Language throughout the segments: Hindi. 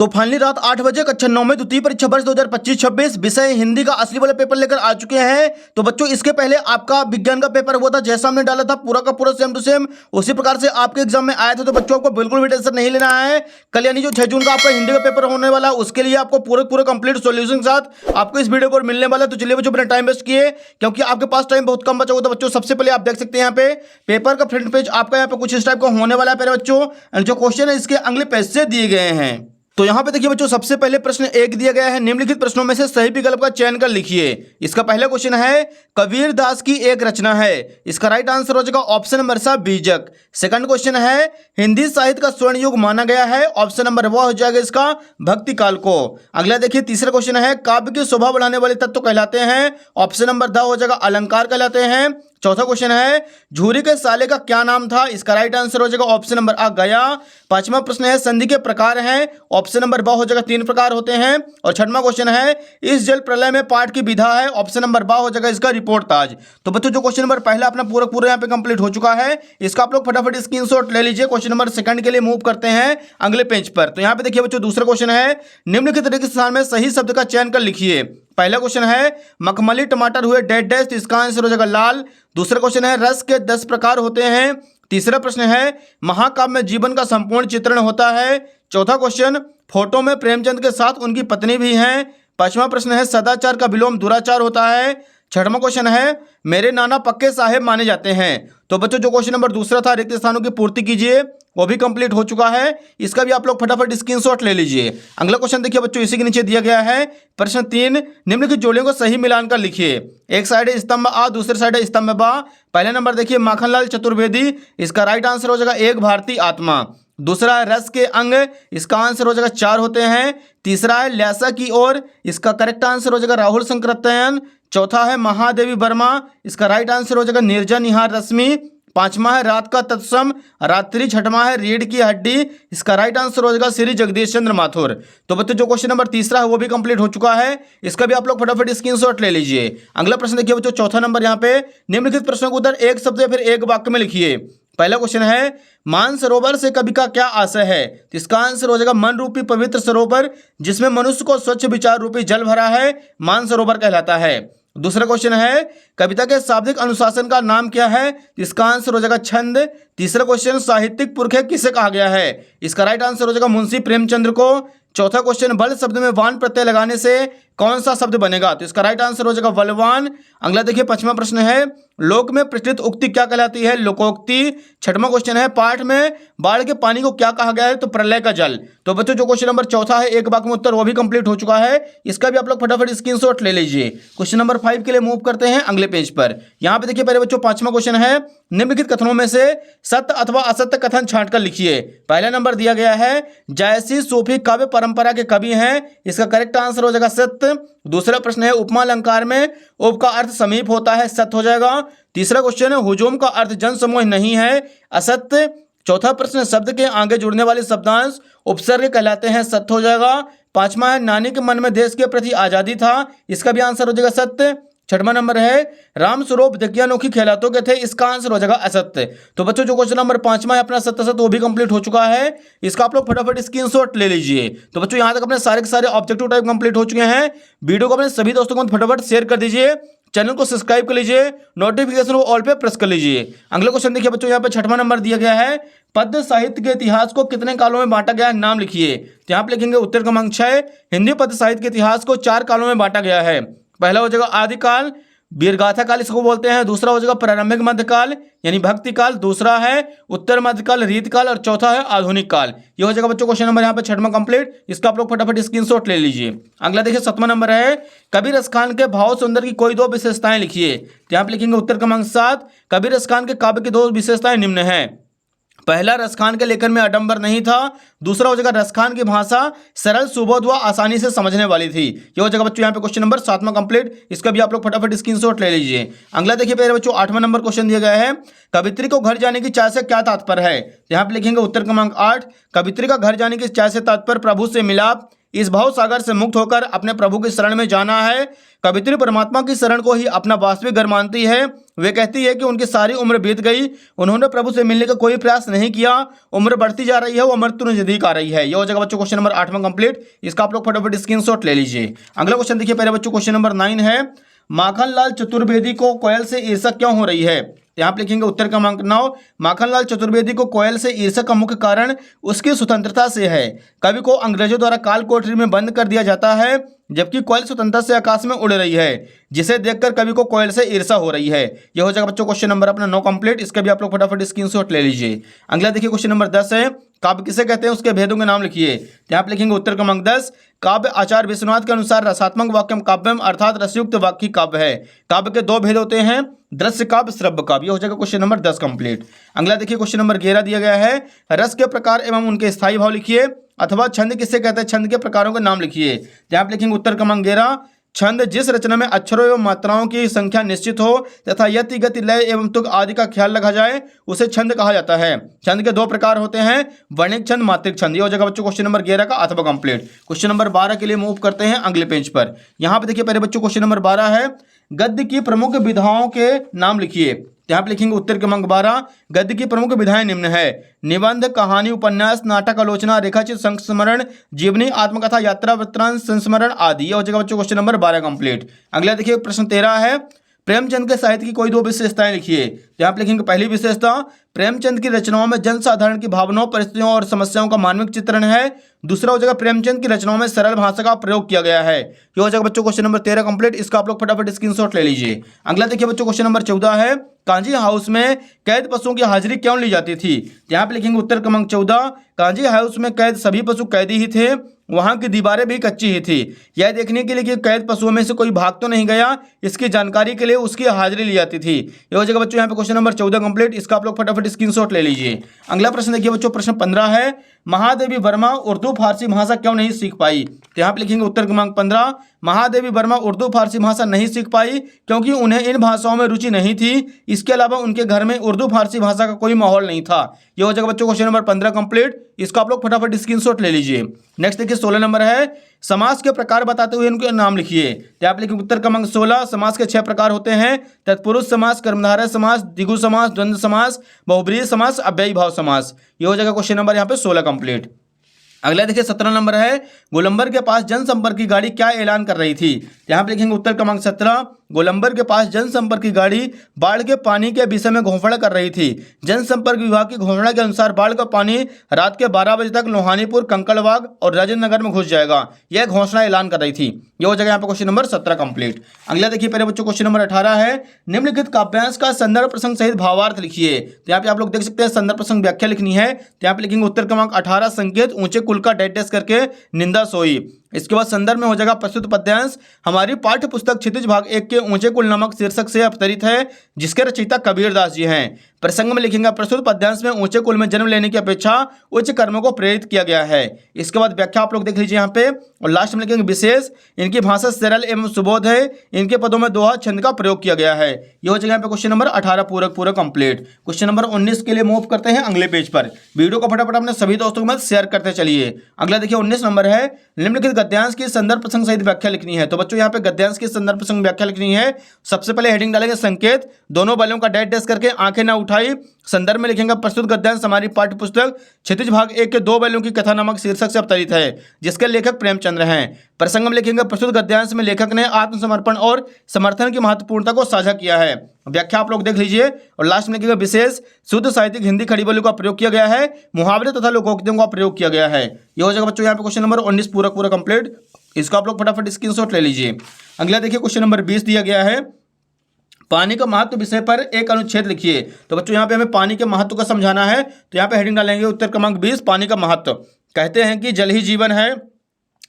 तो फाइनली रात 8 बजे कक्षा 9 में द्वितीय परीक्षा वर्ष 2025-26 विषय हिंदी का असली वाला पेपर लेकर आ चुके हैं। तो बच्चों इसके पहले आपका विज्ञान का पेपर हुआ था, जैसा हमने डाला था पूरा का पूरा सेम टू सेम उसी प्रकार से आपके एग्जाम में आया था। तो बच्चों आपको बिल्कुल भी टेंशन नहीं लेना है। कल यानी जो 6 जून का आपका हिंदी का पेपर होने वाला है उसके लिए आपको पूरे कंप्लीट सोल्यूशन के साथ आपको इस वीडियो पर मिलने वाला है। तो चलिए बच्चों अपना टाइम वेस्ट किए, क्योंकि आपके पास टाइम बहुत कम बचा हुआ था। बच्चों सबसे पहले आप देख सकते हैं यहाँ पे पेपर का फ्रंट पेज आपका यहाँ पे कुछ इस टाइप का होने वाला है प्यारे बच्चों। जो क्वेश्चन है इसके अगले पेज से दिए गए हैं। तो यहाँ पे देखिए बच्चों सबसे पहले प्रश्न 1 दिया गया है, निम्नलिखित प्रश्नों में से सही विकल्प का चयन कर लिखिए। इसका पहला क्वेश्चन है कबीर दास की एक रचना है। इसका राइट आंसर हो जाएगा ऑप्शन नंबर सा बीजक। सेकंड क्वेश्चन है हिंदी साहित्य का स्वर्ण युग माना गया है। ऑप्शन नंबर वह हो जाएगा इसका भक्ति काल को। अगला देखिए तीसरा क्वेश्चन है काव्य की शोभा बढ़ाने वाले तत्व कहलाते हैं। ऑप्शन नंबर द हो जाएगा अलंकार कहलाते हैं। चौथा क्वेश्चन है झूरी के साले का क्या नाम था। इसका राइट आंसर हो जाएगा ऑप्शन नंबर आ गया। पांचवा प्रश्न है संधि के प्रकार हैं। ऑप्शन नंबर ब हो जाएगा 3 प्रकार होते हैं। और छठवां क्वेश्चन है इस जल प्रलय में पाठ की विधा है। ऑप्शन नंबर ब हो जाएगा इसका रिपोर्ट ताज। तो बच्चों जो क्वेश्चन नंबर पहला अपना पूरा यहाँ पे कंप्लीट हो चुका है, इसका आप लोग फटाफट स्क्रीनशॉट ले लीजिए। क्वेश्चन नंबर सेकंड के लिए मूव करते हैं अगले पेज पर। तो यहाँ पे देखिए बच्चों दूसरा क्वेश्चन है निम्नलिखित रिक्त स्थान में सही शब्द का चयन कर लिखिए। पहला क्वेश्चन है मखमली टमाटर हुए डेड डैश, तो इसका आंसर हो जाएगा लाल। दूसरा क्वेश्चन है रस के 10 प्रकार होते हैं। तीसरा प्रश्न है महाकाव्य में जीवन का संपूर्ण चित्रण होता है। चौथा क्वेश्चन फोटो में प्रेमचंद के साथ उनकी पत्नी भी हैं। पांचवा प्रश्न है सदाचार का विलोम दुराचार होता है। छठवां क्वेश्चन है मेरे नाना पक्के साहेब माने जाते हैं। तो बच्चों जो क्वेश्चन नंबर दूसरा था रिक्त स्थानों की पूर्ति कीजिए, वो भी कंप्लीट हो चुका है। इसका भी आप लोग फटाफट स्क्रीनशॉट ले लीजिए। अगला क्वेश्चन देखिए बच्चों इसी के नीचे दिया गया है प्रश्न 3 निम्नलिखित जोड़ियों को सही मिलान कर लिखिए। एक साइड है स्तंभ आ, दूसरी साइड है स्तंभ बा। पहला नंबर देखिए माखनलाल चतुर्वेदी, इसका राइट आंसर हो जाएगा एक भारतीय आत्मा। दूसरा है रस के अंग, इसका आंसर हो जाएगा 4 होते हैं। तीसरा है ल्यासा की ओर, इसका करेक्ट आंसर हो जाएगा राहुल शंकरत्तयन। चौथा है महादेवी वर्मा, इसका राइट आंसर हो जाएगा नीरजा निहार रश्मि। पांचवा है रात का तत्सम रात्रि। छठवां है रीढ़ की हड्डी, इसका राइट आंसर हो जाएगा श्री जगदीश चंद्र माथुर। तो बच्चों जो क्वेश्चन नंबर तीसरा है वो भी कंप्लीट हो चुका है। इसका भी आप लोग फटाफट स्क्रीनशॉट ले लीजिए। अगला प्रश्न देखिए बच्चों चौथा नंबर यहाँ पे निम्नलिखित प्रश्नों को उत्तर एक शब्द या फिर एक वाक्य में लिखिए। पहला क्वेश्चन है मानसरोवर से कवि का क्या आशय है। तो इसका आंसर हो जाएगा मन रूपी पवित्र सरोवर जिसमें मनुष्य को स्वच्छ विचार रूपी जल भरा है, मानसरोवर कहलाता है। दूसरा क्वेश्चन है कविता के शाब्दिक अनुशासन का नाम क्या है। इसका आंसर हो जाएगा छंद। तीसरा क्वेश्चन साहित्यिक पुरखे किसे कहा गया है। इसका राइट आंसर हो जाएगा मुंशी प्रेमचंद्र को। चौथा क्वेश्चन बल शब्द में वान प्रत्यय लगाने से कौन सा शब्द बनेगा। तो इसका राइट आंसर हो जाएगा बलवान। अगला देखिए पांचवा प्रश्न है लोक में प्रचलित उक्ति क्या कहलाती है, लोकोक्ति। छठवां क्वेश्चन है पाठ में बाढ़ के पानी को क्या कहा गया है, तो प्रलय का जल। तो बच्चों जो क्वेश्चन नंबर चौथा है एक वाक्य में उत्तर वो भी कंप्लीट हो चुका है। इसका भी आप लोग फटाफट स्क्रीनशॉट ले लीजिए। क्वेश्चन नंबर 5 के लिए मूव करते हैं अगले पेज पर। यहाँ पे देखिए पहले बच्चों पांचवा क्वेश्चन है निम्नलिखित कथनों में से सत्य अथवा असत्य कथन छांट कर लिखिए। पहला नंबर दिया गया है जायसी सूफी काव्य परंपरा के कवि हैं, इसका करेक्ट आंसर हो जाएगा सत्य। दूसरा प्रश्न है उपमा अलंकार में उप का अर्थ समीप होता है, सत्य हो जाएगा। तीसरा क्वेश्चन है हुजूम का अर्थ जन समूह नहीं है, असत्य। चौथा प्रश्न शब्द के आगे जुड़ने वाले शब्दांश उपसर्ग कहलाते हैं, सत्य हो जाएगा। पांचवा है नानी के मन में देश के प्रति आजादी था, इसका भी आंसर हो जाएगा सत्य। छठवां नंबर है राम स्वरूप दिग्यानोखी खेलातों के थे, इसका आंसर हो जाएगा असत्य। तो बच्चों जो क्वेश्चन नंबर पांचवा है अपना सत्य सत्य वो भी कंप्लीट हो चुका है। इसका आप लोग फटाफट स्क्रीनशॉट ले लीजिए। तो बच्चों यहाँ तक अपने सारे के सारे ऑब्जेक्टिव टाइप कंप्लीट हो चुके हैं। वीडियो को अपने सभी दोस्तों को फटाफट शेयर कर दीजिए, चैनल को सब्सक्राइब कर लीजिए, नोटिफिकेशन को ऑल पे प्रेस कर लीजिए। अगला क्वेश्चन देखिए बच्चों यहाँ पे छठवां नंबर दिया गया है पद्य साहित्य के इतिहास को कितने कालों में बांटा गया है, नाम लिखिए। तो यहाँ पे लिखेंगे उत्तर क्रमांक 6 हिंदी पद्य साहित्य के इतिहास को 4 कालों में बांटा गया है। पहला हो जाएगा आदिकाल, वीरगाथा काल इसको बोलते हैं। दूसरा हो जाएगा प्रारंभिक मध्यकाल यानी भक्ति काल। दूसरा है उत्तर मध्यकाल रीतकाल। और चौथा है आधुनिक काल। ये हो जाएगा बच्चों क्वेश्चन नंबर यहाँ पे छठवां कंप्लीट। इसका आप लोग फटाफट स्क्रीनशॉट ले लीजिए। अगला देखिए 7वां नंबर है कबीर रस खान के भाव सुंदर की कोई 2 विशेषताएं लिखिए। तो यहाँ पे लिखेंगे उत्तर क्रमांक 7 कबीर रस खान के काव्य की 2 विशेषताएं निम्न है। पहला रसखान के लेखन में आडंबर नहीं था। दूसरा हो जाएगा रसखान की भाषा सरल सुबोध व आसानी से समझने वाली थी। ये हो जाएगा बच्चों यहाँ पे क्वेश्चन नंबर 7वां कंप्लीट। इसका भी आप लोग फटाफट स्क्रीनशॉट ले लीजिए। अगला देखिए पहले बच्चों 8वां नंबर क्वेश्चन दिया गया है कवित्री को घर जाने की चाह से क्या तात्पर्य है। यहाँ पे लिखेंगे उत्तर क्रमांक 8 कवित्री का घर जाने की चाह से तात्पर्य प्रभु से मिलाप, इस भाव सागर से मुक्त होकर अपने प्रभु की शरण में जाना है। कवित्री परमात्मा की शरण को ही अपना वास्तविक घर मानती है। वे कहती है कि उनकी सारी उम्र बीत गई, उन्होंने प्रभु से मिलने का कोई प्रयास नहीं किया, उम्र बढ़ती जा रही है, वो मृत्यु नजदीक आ रही है। ये हो जाएगा बच्चों क्वेश्चन नंबर 8वां कंप्लीट। इसका आप लोग फटाफट स्क्रीनशॉट ले लीजिए। अगला क्वेश्चन देखिए पहले बच्चों, क्वेश्चन नंबर 9 है, माखनलाल चतुर्वेदी को कोयल से ईर्ष्या क्यों हो रही है? यहाँ पे लिखेंगे उत्तर क्रमांक 9, माखनलाल चतुर्वेदी को कोयल से ईर्ष्या का मुख्य कारण उसकी स्वतंत्रता से है। कवि को अंग्रेजों द्वारा काल कोठरी में बंद कर दिया जाता है, जबकि कोयल स्वतंत्रता से आकाश में उड़ रही है, जिसे देखकर कवि को कोयल से ईर्ष्या हो रही है। यह हो जाएगा बच्चों क्वेश्चन नंबर अपना 9 कंप्लीट। इसका भी आप लोग फटाफट स्क्रीनशॉट ले लीजिए। अगला देखिए क्वेश्चन नंबर 10 है, काव्य किसे कहते हैं, उसके भेदों के नाम लिखिए। यहाँ पे लिखेंगे उत्तर क्रमांक 10, काव्य आचार्य विश्वनाथ के अनुसार रसात्मक वाक्यम काव्यम अर्थात रसयुक्त वाक्य काव्य है। काव्य के 2 भेद होते हैं, दृश्य काव्य, श्रव्य काव्य। हो जाएगा क्वेश्चन नंबर 10 कंप्लीट। अगला देखिए क्वेश्चन नंबर 11 दिया गया है, रस के प्रकार एवं उनके स्थायी भाव लिखिए, अथवा छंद किसे कहते हैं, छंद के प्रकारों के नाम लिखिए। यहाँ पे लिखेंगे उत्तर क्रमांक 11, छंद जिस रचना में अक्षरों एवं मात्राओं की संख्या निश्चित हो तथा यति गति लय एवं तुक आदि का ख्याल रखा जाए उसे छंद कहा जाता है। छंद के 2 प्रकार होते हैं, वर्णिक छंद, मात्रिक छंद। ये हो जाएगा बच्चों क्वेश्चन नंबर 11 का अथवा कंप्लीट। क्वेश्चन नंबर 12 के लिए मूव करते हैं अगले पेज पर। यहाँ पे देखिए पहले बच्चों क्वेश्चन नंबर 12 है, गद्य की प्रमुख विधाओं के नाम लिखिए। यहाँ पे लिखेंगे उत्तर क्रमांक 12, गद्य की प्रमुख विधाएं निम्न है, निबंध, कहानी, उपन्यास, नाटक, आलोचना, रेखाचित्र, संस्मरण, जीवनी, आत्मकथा, यात्रा, वृत्तांत, संस्मरण आदि। ये हो जाएगा बच्चों क्वेश्चन नंबर 12 कंप्लीट। अगला देखिए प्रश्न 13 है, प्रेमचंद के साहित्य की कोई 2 विशेषताएं लिखिए। यहाँ पे लिखेंगे पहली विशेषता, प्रेमचंद की रचनाओं में जनसाधारण की भावनाओं, परिस्थितियों और समस्याओं का मानविक चित्रण है। दूसरा हो जाएगा प्रेमचंद की रचनाओं में सरल भाषा का प्रयोग किया गया है। ये हो जाएगा बच्चों क्वेश्चन नंबर 13 कंप्लीट। इसका आप लोग फटाफट स्क्रीनशॉट ले लीजिए। अगला देखिए बच्चों क्वेश्चन नंबर 14 है, कांजी हाउस में कैद पशुओं की हाजिरी क्यों ली जाती थी? यहाँ पे लिखेंगे उत्तर क्रमांक 14, कांजी हाउस में कैद सभी पशु कैदी ही थे, वहां की दीवारें भी कच्ची ही थी। यह देखने के लिए कि कैद पशुओं में से कोई भाग तो नहीं गया, इसकी जानकारी के लिए उसकी हाजिरी ली जाती थी। ये हो जाएगा बच्चों यहाँ पे क्वेश्चन नंबर 14 कंप्लीट। इसका आप लोग फटाफट स्क्रीनशॉट ले लीजिए। अगला प्रश्न देखिए बच्चों, प्रश्न 15 है, महादेवी वर्मा उर्दू फारसी भाषा क्यों नहीं सीख पाई? तो यहाँ पे लिखेंगे उत्तर क्रमांक 15, महादेवी वर्मा उर्दू फारसी भाषा नहीं सीख पाई क्योंकि उन्हें इन भाषाओं में रुचि नहीं थी। इसके अलावा उनके घर में उर्दू फारसी भाषा का कोई माहौल नहीं था। ये हो जाएगा बच्चों क्वेश्चन नंबर 15 कंप्लीट। इसका आप लोग फटाफट स्क्रीनशॉट ले लीजिए। नेक्स्ट देखिए 16 नंबर है, समास के प्रकार बताते हुए इनके नाम लिखिए। तो आप लिखेंगे उत्तर क्रमांक 16, समास के 6 प्रकार होते हैं, तत्पुरुष समास, कर्मधारय समास, द्विगु समास, द्वंद्व समास, बहुब्रीहि समास, अव्ययी भाव समास। ये हो जाएगा क्वेश्चन नंबर यहाँ पे 16 कंप्लीट। अगला देखिए 17 नंबर है, गोलंबर के पास जनसंपर्क की गाड़ी क्या ऐलान कर रही थी? यहाँ पे लिखेंगे उत्तर क्रमांक 17, गोलंबर के पास जनसंपर्क की गाड़ी बाढ़ के पानी के विषय में घोषणा कर रही थी। जनसंपर्क विभाग की घोषणा के अनुसार बाढ़ का पानी रात के 12 बजे तक लोहानीपुर, कंकड़बाग और राजेंद्र नगर में घुस जाएगा। यह घोषणा ऐलान कर रही थी। यह हो जाएगा यहाँ पे क्वेश्चन नंबर 17 कंप्लीट। अगला देखिए पहले बच्चों क्वेश्चन नंबर 18 है, निम्नलिखित काव्यांश का संदर्भ प्रसंग सहित भावार्थ लिखिए। तो यहाँ पे आप लोग देख सकते हैं संदर्भ प्रसंग व्याख्या लिखनी है। तो यहाँ पे लिखेंगे उत्तर क्रमांक 18, संकेत ऊंचे कुल का डैश करके निंदा सोई। इसके बाद संदर्भ में हो जाएगा प्रस्तुत पद्यांश हमारी पाठ्य पुस्तक क्षितिज भाग 1 के ऊंचे कुल नामक शीर्षक से अवतरित है, जिसके रचयिता कबीरदास जी हैं। प्रसंग में लिखेंगे प्रस्तुत पद्यांश में ऊंचे कुल में जन्म लेने की अपेक्षा उच्च कर्मों को प्रेरित किया गया है। इसके बाद व्याख्या आप लोग देख लीजिए यहाँ पे, और लास्ट में लिखेंगे विशेष, इनकी भाषा सरल एवं सुबोध है, इनके पदों में दोहा छंद का प्रयोग किया गया है। ये हो जाएगा यहाँ पे क्वेश्चन नंबर 18 पूरा कंप्लीट। क्वेश्चन नंबर 19 के लिए मूव करते हैं अगले पेज पर। वीडियो को फटाफट अपने सभी दोस्तों के साथ शेयर करते चलिए। अगला देखिए 19 नंबर है, निम्नलिखित गद्यांश की संदर्भ प्रसंग सहित व्याख्या लिखनी है। तो बच्चों यहाँ पे गद्यांश की संदर्भ प्रसंग व्याख्या लिखनी है। सबसे पहले हेडिंग डालेंगे संकेत, दोनों बैलों का डैश करके आंखें ना उठाई। संदर्भ में लिखेंगे प्रस्तुत गद्यांश हमारी पाठ्य पुस्तक क्षितिज भाग 1 के 2 बैलों की कथा नामक शीर्षक से अवतरित है, जिसके लेखक प्रेमचंद्र हैं। प्रसंग में लिखेंगे प्रस्तुत गद्यांश में लेखक ने आत्मसमर्पण और समर्थन की महत्वपूर्णता को साझा किया है। व्याख्या आप लोग देख लीजिए। और लास्ट में लिखेंगे विशेष, शुद्ध साहित्यिक हिंदी खड़ी बोली का प्रयोग किया गया है, मुहावरे तथा लोकोक्तियों का प्रयोग किया गया है। ये हो जाएगा बच्चों यहाँ पे क्वेश्चन नंबर 19 पूरा कंप्लीट। इसको आप लोग फटाफट स्क्रीनशॉट ले लीजिए। अगला देखिए क्वेश्चन नंबर 20 दिया गया है, पानी का महत्व विषय पर एक अनुच्छेद लिखिए। तो बच्चों यहाँ पे हमें पानी के महत्व को समझाना है। तो यहाँ पे हेडिंग डालेंगे उत्तर क्रमांक 20, पानी का महत्व। कहते हैं कि जल ही जीवन है,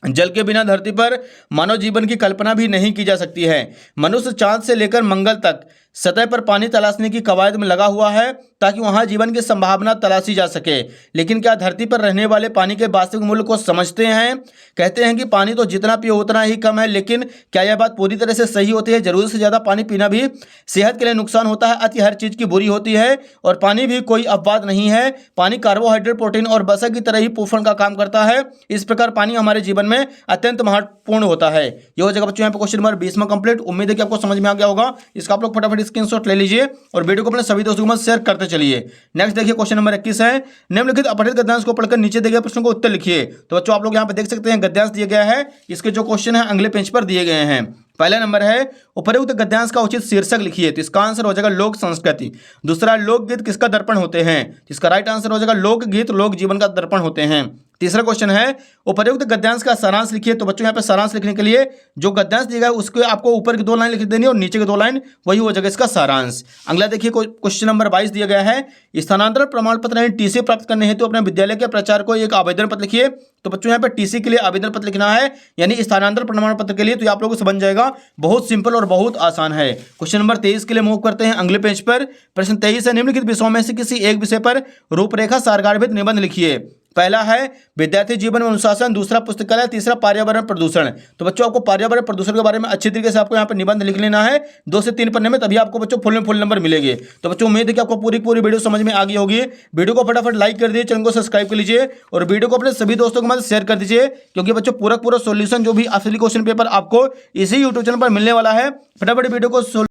जल के बिना धरती पर मानव जीवन की कल्पना भी नहीं की जा सकती है। मनुष्य चांद से लेकर मंगल तक सतह पर पानी तलाशने की कवायद में लगा हुआ है। ताकि वहां जीवन की संभावना तलाशी जा सके। लेकिन क्या धरती पर रहने वाले पानी के वास्तविक मूल्य को समझते हैं? कहते हैं कि पानी तो जितना पियो उतना ही कम है, लेकिन क्या यह बात पूरी तरह से सही होती है? जरूरत से ज्यादा पानी पीना भी सेहत के लिए नुकसान होता है। अति हर चीज की बुरी होती है और पानी भी कोई अपवाद नहीं है। पानी कार्बोहाइड्रेट, प्रोटीन और वसा की तरह ही पोषण का काम करता है। इस प्रकार पानी हमारे जीवन में अत्यंत महत्वपूर्ण होता है। ये हो जाएगा बच्चों यहाँ पे क्वेश्चन नंबर 20 में कंप्लीट। उम्मीद है कि आपको समझ में आ गया होगा। इसका आप लोग फटाफट स्क्रीनशॉट ले लीजिए और वीडियो को अपने सभी दोस्तों के साथ शेयर करते चलिए। नेक्स्ट देखिए क्वेश्चन नंबर 21 है, निम्नलिखित अपठित गद्यांश को पढ़कर नीचे दिए गए प्रश्नों को उत्तर लिखिए। तो बच्चों आप लोग यहाँ पे देख सकते हैं गद्यांश दिया गया है, इसके जो क्वेश्चन है अगले पेज पर दिए गए हैं। पहला नंबर है उपर्युक्त गद्यांश का उचित शीर्षक लिखिए। तो इसका आंसर हो जाएगा लोक संस्कृति। दूसरा, लोकगीत किसका दर्पण होते हैं? इसका राइट आंसर हो जाएगा लोकगीत लोक जीवन का दर्पण होते हैं। तीसरा क्वेश्चन है उपर्युक्त गद्यांश का सारांश लिखिए। तो बच्चों यहाँ पे सारांश लिखने के लिए जो गद्यांश दिया गया है उसके आपको ऊपर की 2 लाइन लिख देनी है और नीचे की 2 लाइन, वही हो जाएगा इसका सारांश। अगला देखिए क्वेश्चन नंबर 22 दिया गया है, स्थानांतरण प्रमाण पत्र यानी टीसी प्राप्त करने हेतु अपने विद्यालय के प्राचार्य को एक आवेदन पत्र लिखिए। तो बच्चों यहाँ पे टीसी के लिए आवेदन पत्र लिखना है, यानी स्थानांतरण प्रमाण पत्र के लिए। तो आप लोगों से बन जाएगा, बहुत सिंपल और बहुत आसान है। क्वेश्चन नंबर 23 के लिए मूव करते हैं अगले पेज पर। प्रश्न 23 है, निम्नलिखित विषयों में से किसी एक विषय पर रूपरेखा सारगार्भित निबंध लिखिए। पहला है विद्यार्थी जीवन में अनुशासन, दूसरा पुस्तकालय, तीसरा पर्यावरण प्रदूषण। तो बच्चों आपको पर्यावरण प्रदूषण के बारे में अच्छी तरीके से आपको यहाँ पर निबंध लिख लेना है 2 से 3 पन्ने में, तभी आपको बच्चों फुल नंबर मिलेंगे। तो बच्चों उम्मीद है कि आपको पूरी वीडियो समझ में आ गई होगी। वीडियो को फटाफट लाइक कर दीजिए, चैनल को सब्सक्राइब कर लीजिए और वीडियो को अपने सभी दोस्तों के साथ शेयर कर दीजिए, क्योंकि बच्चों पूरा सॉल्यूशन जो भी असली क्वेश्चन पेपर आपको इसी यूट्यूब चैनल पर मिलने वाला है। फटाफट वीडियो को